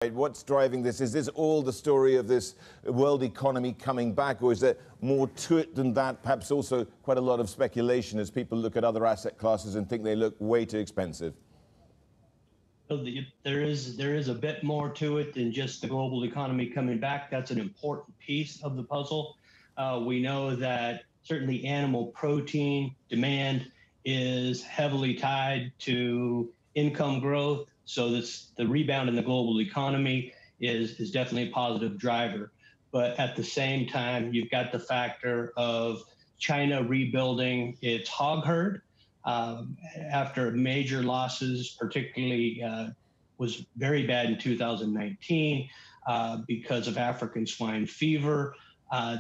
What's driving this? Is this all the story of this world economy coming back, or is there more to it than that? Perhaps also quite a lot of speculation as people look at other asset classes and think they look way too expensive. There is a bit more to it than just the global economy coming back. That's an important piece of the puzzle. We know that certainly animal protein demand is heavily tied to income growth. So the rebound in the global economy is definitely a positive driver. But at the same time, you've got the factor of China rebuilding its hog herd after major losses, particularly was very bad in 2019 because of African swine fever.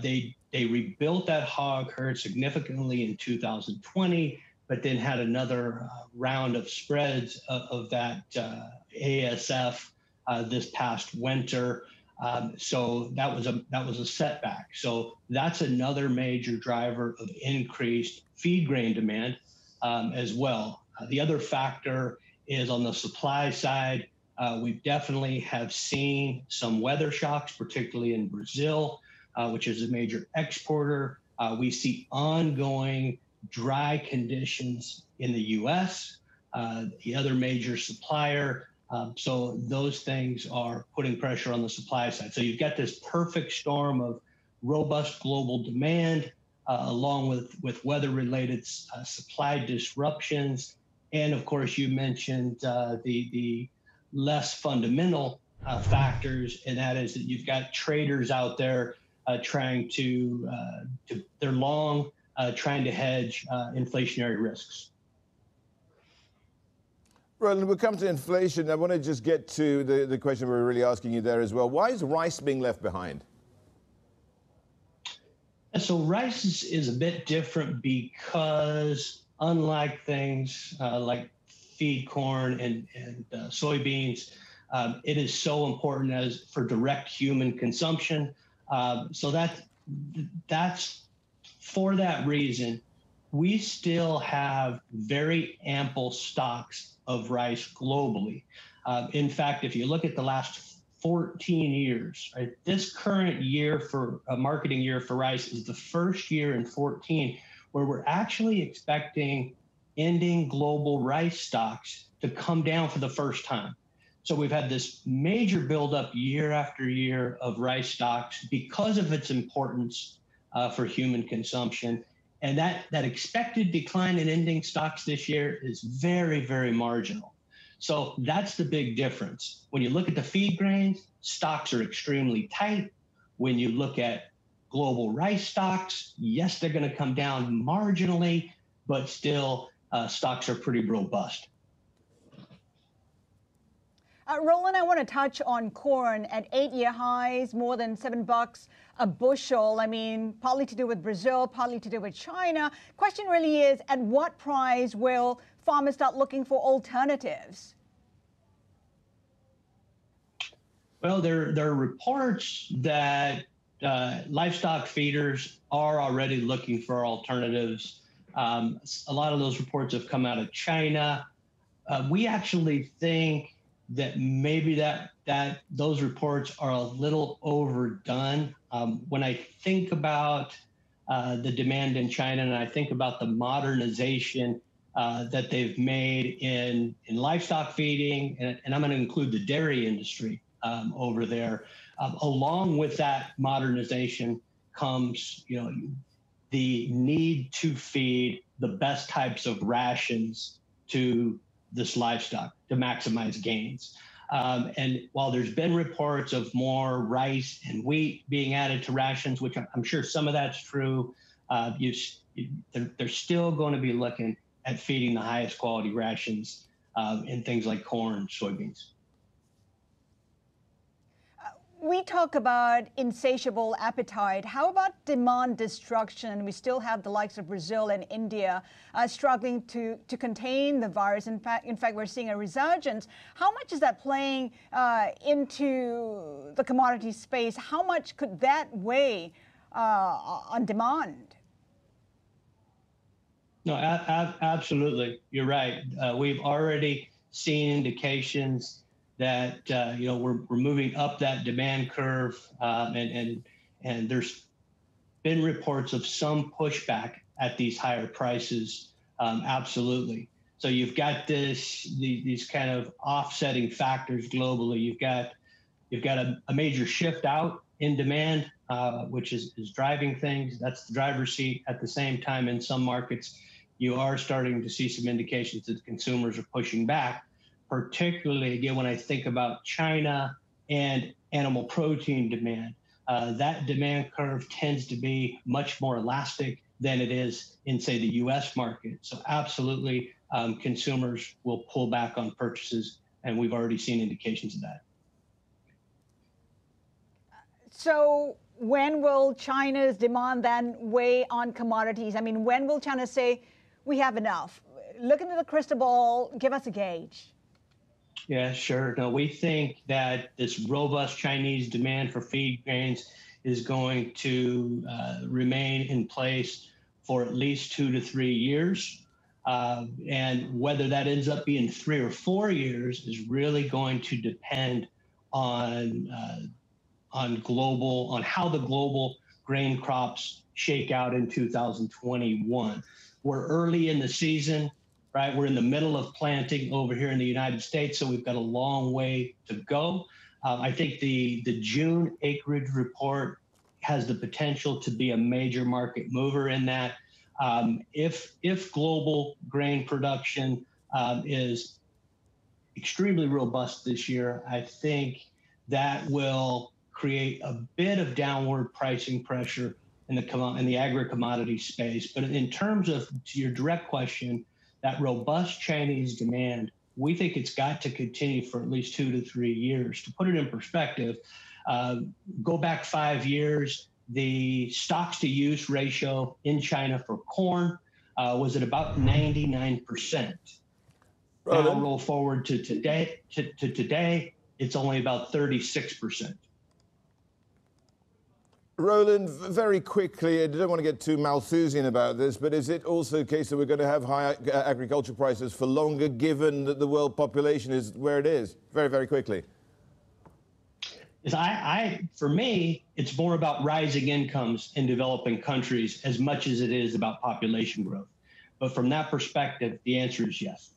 They rebuilt that hog herd significantly in 2020. But then had another round of spreads of that ASF this past winter. So that was a setback. So that's another major driver of increased feed grain demand as well. The other factor is on the supply side. We definitely have seen some weather shocks, particularly in Brazil, which is a major exporter. We see ongoing dry conditions in the U.S., the other major supplier. So those things are putting pressure on the supply side. So you've got this perfect storm of robust global demand, along with weather-related supply disruptions. And of course, you mentioned the less fundamental factors, and that is that you've got traders out there trying to they're long, trying to hedge inflationary risks. Roland, we'll come to inflation. I want to just get to the question we're really asking you there as well. Why is rice being left behind? So rice is a bit different because unlike things like feed corn and soybeans, it is so important for direct human consumption. So that's for that reason, we still have very ample stocks of rice globally. In fact, if you look at the last 14 years, right, this current year for a marketing year for rice is the first year in 14 where we're actually expecting ending global rice stocks to come down for the first time. So we've had this major buildup year after year of rice stocks because of its importance for human consumption. And that expected decline in ending stocks this year is very, very marginal. So that's the big difference. When you look at the feed grains, stocks are extremely tight. When you look at global rice stocks, yes, they're going to come down marginally, but still stocks are pretty robust. Roland, I want to touch on corn at 8-year highs, more than $7 a bushel. I mean, partly to do with Brazil, partly to do with China. Question really is, at what price will farmers start looking for alternatives? Well, there are reports that livestock feeders are already looking for alternatives. A lot of those reports have come out of China. We actually think that maybe that those reports are a little overdone. When I think about the demand in China, and I think about the modernization that they've made in livestock feeding, and I'm going to include the dairy industry over there. Along with that modernization comes, the need to feed the best types of rations to this livestock to maximize gains. And while there's been reports of more rice and wheat being added to rations, which I'm sure some of that's true, they're still going to be looking at feeding the highest quality rations in things like corn, soybeans. We talk about insatiable appetite. How about demand destruction? We still have the likes of Brazil and India struggling to contain the virus. In fact, we're seeing a resurgence. How much is that playing into the commodity space? How much could that weigh on demand? No, absolutely. You're right. We've already seen indications that we're moving up that demand curve, and there's been reports of some pushback at these higher prices. Absolutely. So you've got these kind of offsetting factors globally. You've got a major shift out in demand, which is driving things. That's the driver's seat. At the same time, in some markets, you are starting to see some indications that consumers are pushing back, particularly, again, when I think about China and animal protein demand. That demand curve tends to be much more elastic than it is in, say, the U.S. market. So absolutely, consumers will pull back on purchases, and we've already seen indications of that. So when will China's demand then weigh on commodities? I mean, when will China say, we have enough? Look into the crystal ball, give us a gauge. Yeah, sure. No, we think that this robust Chinese demand for feed grains is going to remain in place for at least 2 to 3 years. And whether that ends up being 3 or 4 years is really going to depend on how the global grain crops shake out in 2021. We're early in the season, right? We're in the middle of planting over here in the United States, so we've got a long way to go. I think the June acreage report has the potential to be a major market mover in that. If global grain production is extremely robust this year, I think that will create a bit of downward pricing pressure in the agri-commodity space. But in terms of, to your direct question, that robust Chinese demand, we think it's got to continue for at least 2 to 3 years. To put it in perspective, go back 5 years, the stocks to use ratio in China for corn was at about 99%. Now roll forward to today, it's only about 36%. Roland, very quickly, I don't want to get too Malthusian about this, but is it also the case that we're going to have high agricultural prices for longer, given that the world population is where it is? Very, very quickly. For me, it's more about rising incomes in developing countries as much as it is about population growth. But from that perspective, the answer is yes.